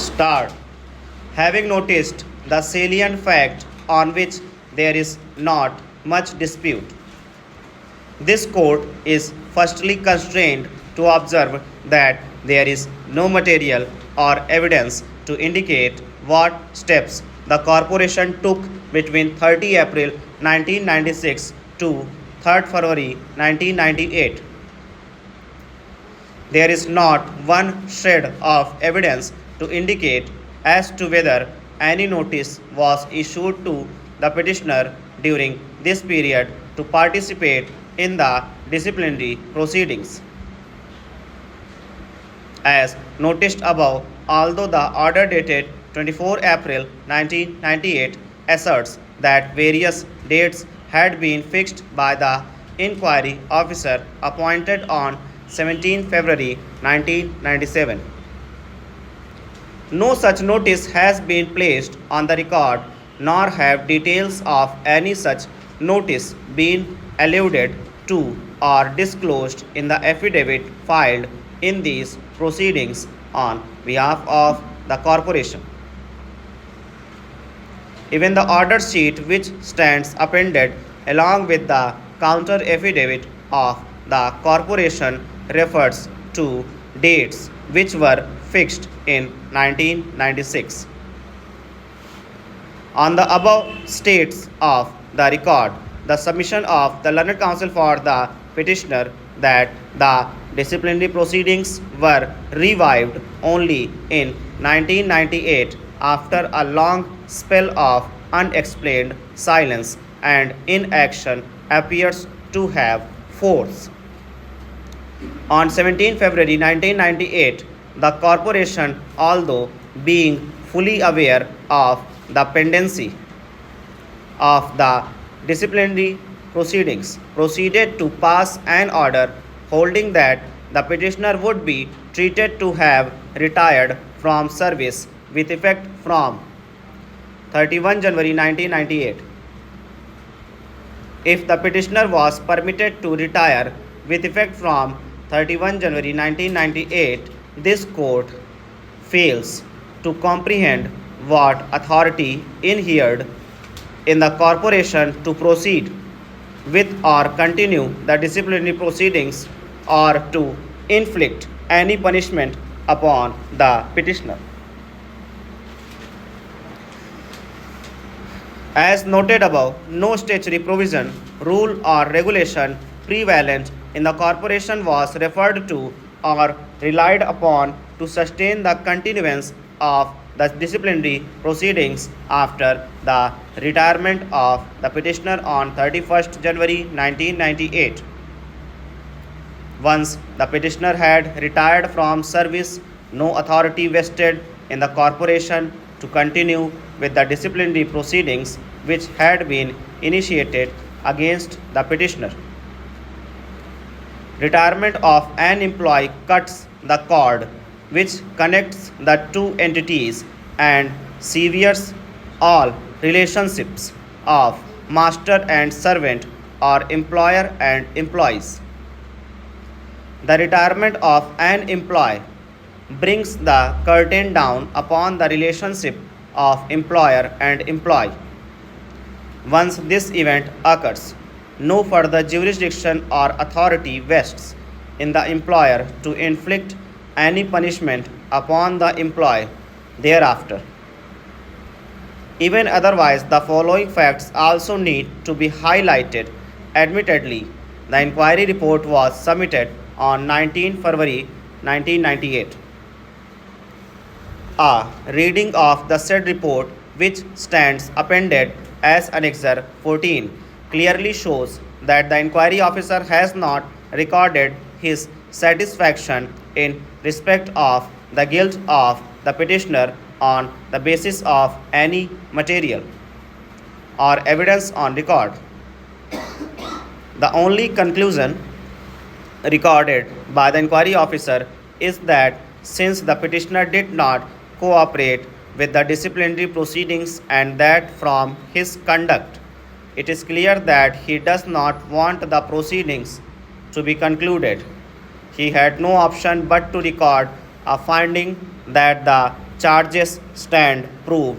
Start. Having noticed the salient fact on which there is not much dispute, this court is firstly constrained to observe that there is no material or evidence to indicate what steps the corporation took between 30 April 1996 to 3rd February 1998. There is not one shred of evidence to indicate as to whether any notice was issued to the petitioner during this period to participate in the disciplinary proceedings. As noticed above, although the order dated 24 April 1998 asserts that various dates had been fixed by the inquiry officer appointed on 17 February 1997. No such notice has been placed on the record, nor have details of any such notice been alluded to or disclosed in the affidavit filed in these proceedings on behalf of the corporation. Even the order sheet which stands appended along with the counter affidavit of the corporation refers to dates which were fixed in 1996. On the above states of the record, the submission of the learned counsel for the petitioner that the disciplinary proceedings were revived only in 1998 after a long spell of unexplained silence and inaction appears to have force. On 17 February 1998, the corporation, although being fully aware of the pendency of the disciplinary proceedings, proceeded to pass an order holding that the petitioner would be treated to have retired from service with effect from 31 January 1998. If the petitioner was permitted to retire with effect from 31 January 1998, this court fails to comprehend what authority inhered in the corporation to proceed with or continue the disciplinary proceedings or to inflict any punishment upon the petitioner. As noted above, no statutory provision, rule, or regulation prevalent in the corporation was referred to or relied upon to sustain the continuance of the disciplinary proceedings after the retirement of the petitioner on 31st January 1998. Once the petitioner had retired from service, no authority vested in the corporation to continue with the disciplinary proceedings which had been initiated against the petitioner. Retirement of an employee cuts the cord which connects the two entities and severs all relationships of master and servant or employer and employees. The retirement of an employee brings the curtain down upon the relationship of employer and employee. Once this event occurs, no further jurisdiction or authority vests in the employer to inflict any punishment upon the employee thereafter. Even otherwise, the following facts also need to be highlighted. Admittedly, the inquiry report was submitted on 19 February 1998. A reading of the said report, which stands appended as Annexure 14, clearly shows that the inquiry officer has not recorded his satisfaction in respect of the guilt of the petitioner on the basis of any material or evidence on record. The only conclusion recorded by the inquiry officer is that since the petitioner did not cooperate with the disciplinary proceedings and that from his conduct it is clear that he does not want the proceedings to be concluded, he had no option but to record a finding that the charges stand proved.